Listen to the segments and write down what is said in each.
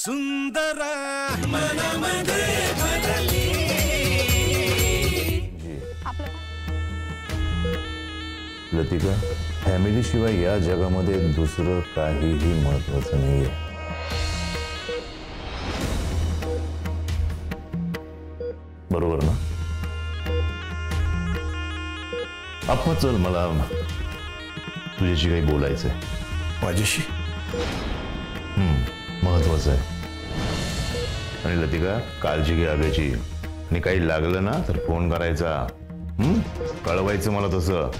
सुंदर मनामध्ये भरली। लतिका, फॅमिली शिवाय या जगामध्ये दुसरं काहीही महत्वाचं नाहीये। बरोबर ना? आपण चल, मला तुझ्याशी काही बोलायचंय। माझ्याशी? महत्वाचं आहे। आणि लतिका, काळजी घे आब्याची, आणि काही लागलं ना तर फोन करायचा, कळवायचं मला तसं।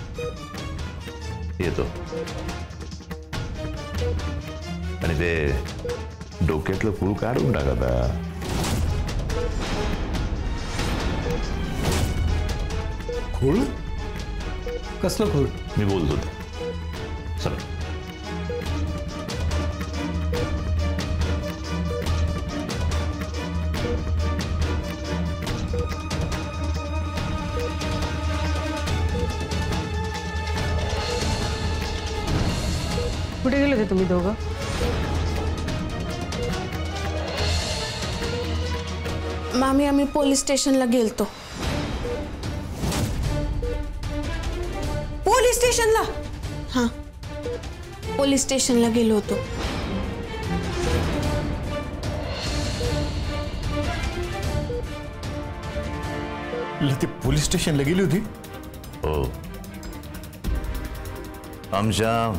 येतो। आणि ते डोक्यातलं फूल काढून टाक आता। खूळ? कसलं खूळ? मी बोलतो चल। कुठे गेले होते तुम्ही दोघं? मामी, आम्ही पोलीस स्टेशनला गेलतो। पोलीस स्टेशनला? हाँ, पोलीस स्टेशनला गेलो होतो। लती पोलीस स्टेशनला गेली होती? हो, आमच्या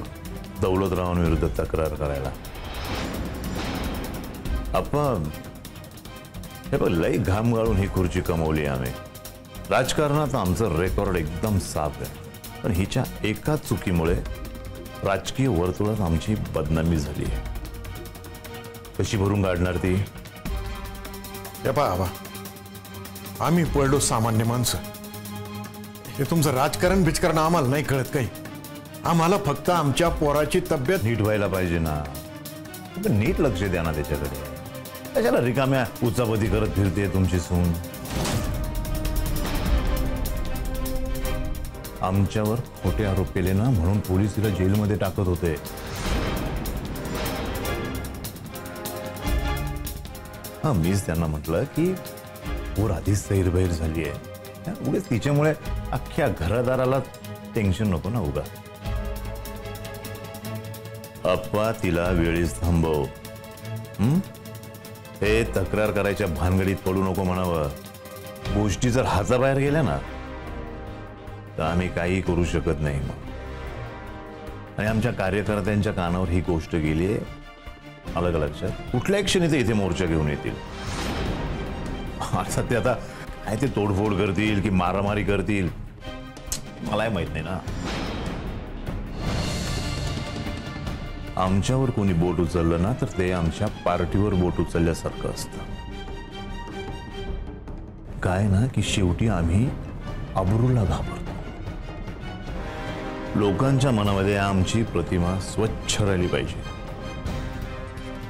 दौलतरावांविरुद्ध तक्रार करायला। आपण हे बघ, लई घाम गाळून ही खुर्ची कमवली आम्ही। राजकारणात आमचं रेकॉर्ड एकदम साफ आहे, पण हिच्या एका चुकीमुळे राजकीय वर्तुळात आमची बदनामी झाली आहे। कशी भरून काढणार ती? हे पहा, आम्ही पडलो सामान्य माणसं। हे तुमचं राजकारण बिजकारण आम्हाला नाही कळत काही। आम्हाला फक्त आमच्या पोराची तब्येत नीट व्हायला पाहिजे ना, नीट लक्ष द्या ना त्याच्याकडे। त्याच्याला रिकाम्या उचापती करत फिरते तुमची सून। आमच्यावर खोटे आरोप केले ना, म्हणून पोलीस तिला जेलमध्ये टाकत होते। हा, मीच त्यांना म्हटलं की पोर आधीच सैरभैर झाली आहे, उगाच तिच्यामुळे अख्ख्या घरादाराला टेन्शन नको ना उगा। अप्पा, तिला वेळीच थांबव। हे तक्रार करायच्या भानगडीत पडू नको म्हणावं। गोष्टी जर हाताबाहेर गेल्या ना तर आम्ही काही करू शकत नाही मग। आणि आमच्या कार्यकर्त्यांच्या कानावर ही गोष्ट गेली आहे, आलं का लक्षात? कुठल्या क्षणी ते इथे मोर्चा घेऊन येतील। आता ते आता काय ते तोडफोड करतील की मारामारी करतील मलाही माहित नाही ना। आमच्यावर कोणी बोट उचललं ना तर ते आमच्या पार्टीवर बोट उचलल्यासारखं असतं। काय ना की शेवटी आम्ही अब्रूला घाबरतो। लोकांच्या मनामध्ये आमची प्रतिमा स्वच्छ राहिली पाहिजे,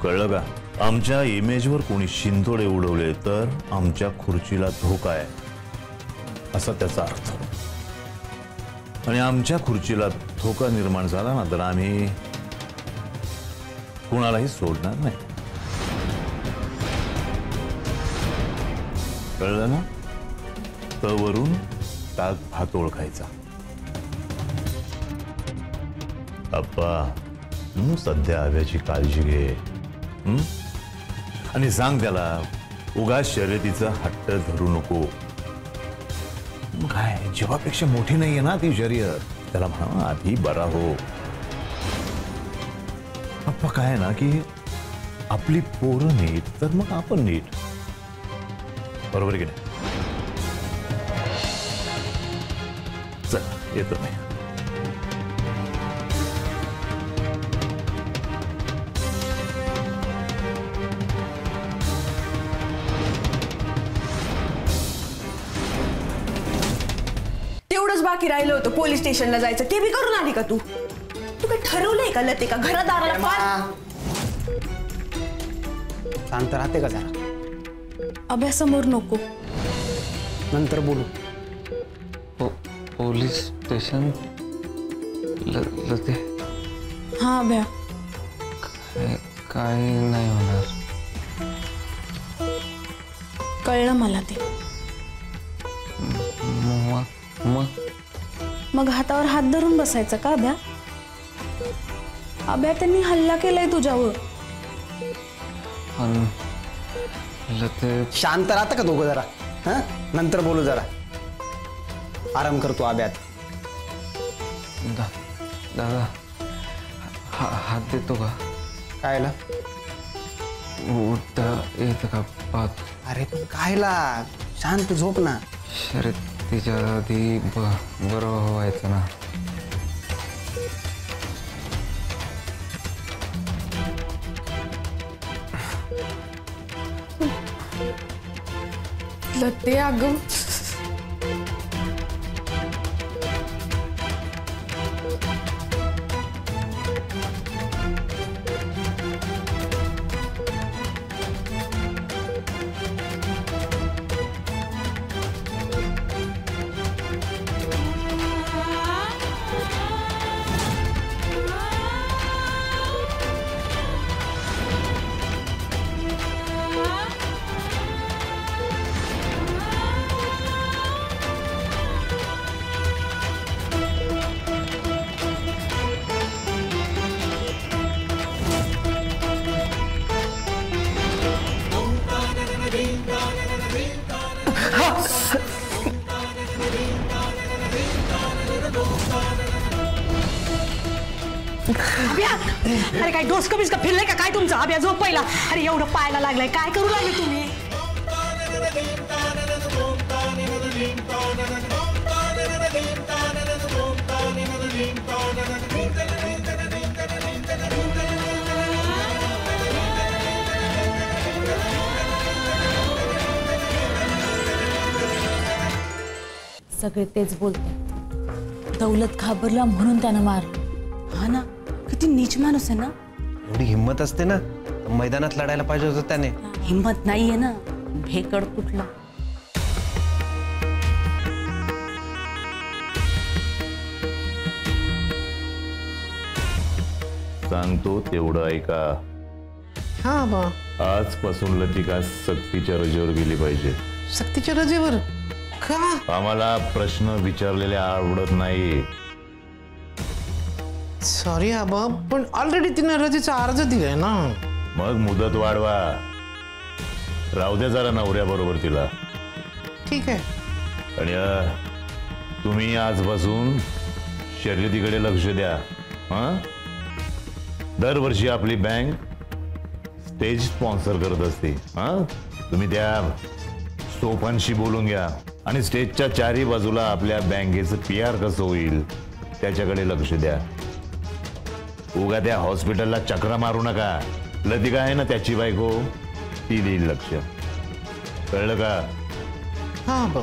कळलं का? आमच्या इमेजवर कोणी शिंतोडे उडवले तर आमच्या खुर्चीला धोका आहे असा त्याचा अर्थ। आणि आमच्या खुर्चीला धोका निर्माण झाला ना तर आम्ही कुणालाही सोडणार नाही, कळलं ना? तवरून ताक भात ओळखायचा। अप्पा, सध्या आव्याची काळजी घे, आणि सांग त्याला उगाच शर्यतीचा हट्ट धरू नको। काय जीवापेक्षा मोठी नाहीये ना ती शर्यत, त्याला म्हणा आधी बरा हो। अप्पा, काय ना की आपली पोरं नीट तर मग आपण नीट, बरोबर की नाही? चल येतो मी। तेवढंच बाकी राहिलं होतं पोलीस स्टेशनला जायचं, ते बी करून आली का तू? तू काय ठरवलंय का लते का घरादाराला फार? शांत राहते का जरा? अभ्यासामोर नको, नंतर बोलू। पोलीस स्टेशन लते? हाँ अभ्या, काय नाही होणार। कळलं मला ते. मग हातावर हात धरून बसायचं का अभ्या? अभ्या त्यांनी हल्ला केलाय तुझ्यावर. शांत राहता का दोघं जरा? हा, नंतर बोलू जरा. आराम करतो आब्यात. दादा हात देतो का? कायला? उठता येतं का पाहत? अरे कायला? शांत झोप ना. शर्यतीच्या आधी बरं व्हायचं ना. लते अगं अरे काय डोस कमीच का फिरलंय का काय तुमचं? अभ्या झोप पहिला. अरे एवढं पायाला लागलंय, काय करू लागले तुम्ही? सगळे तेच बोलते. दौलत घाबरला म्हणून त्यानं मार. हा ना, किती नीच माणूस आहे ना. एवढी हिंमत असते ना तर मैदानात लढायला पाहिजे होतं त्याने. हिम्मत नाहीये ना, भेकड कुठला. सांगतो तेवढं ऐका. हा बा. आजपासून लतिका सक्तीच्या रजेवर गेली पाहिजे. सक्तीच्या रजेवर का? आम्हाला प्रश्न विचारलेले आवडत नाही. सॉरी आबा, पण ऑलरेडी तिने रजेचा अर्ज दिलाय ना. मग मुदत वाढवा. राहू द्या जरा नवऱ्याबरोबर तिला. ठीक आहे. आणि तुम्ही आजपासून शर्यतीकडे लक्ष द्या. हा, दरवर्षी आपली बँक स्टेज स्पॉन्सर करत असते. हा, तुम्ही त्या सोफांशी बोलून घ्या आणि स्टेजच्या चारी बाजूला आपल्या बँकेचं PR कसं होईल त्याच्याकडे लक्ष द्या. उगा त्या हॉस्पिटलला चक्रा मारू नका. लतिका आहे ना त्याची बायको, ती देईल लक्ष. कळलं का? हा बा.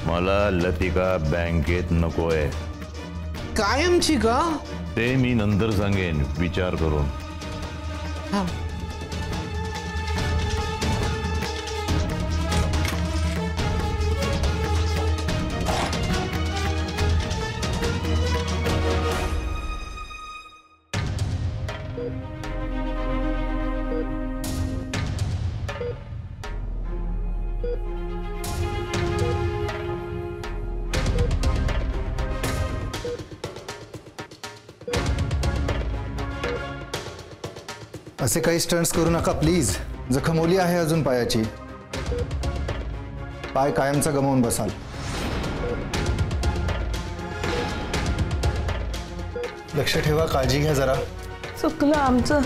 मला लतिका बँकेत नकोय. कायमची का? ते मी नंतर सांगेन विचार करून. हा. असे काही स्टंट्स करू नका प्लीज. जखमवली आहे अजून पायाची. पाय कायमचा गमावून बसाल. लक्ष ठेवा, काळजी घ्या जरा. चुकलं आमचं.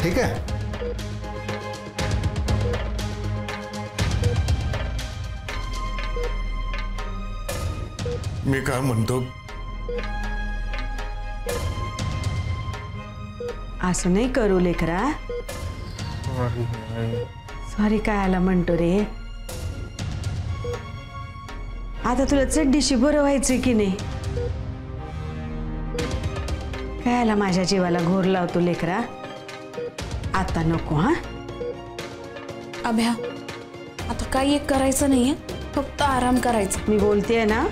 ठीक आहे. मी काय म्हणतो, असं नाही करू लेकरा. सॉरी काय आला म्हणतो रे. आता तुला चड्डीशी बरं व्हायचं की नाही? काय आला माझ्या जीवाला घोर लावतो लेकरा. आता नको. हा अभ्या, आता काही एक करायचं नाहीये, फक्त आराम करायचा. मी बोलतेय ना,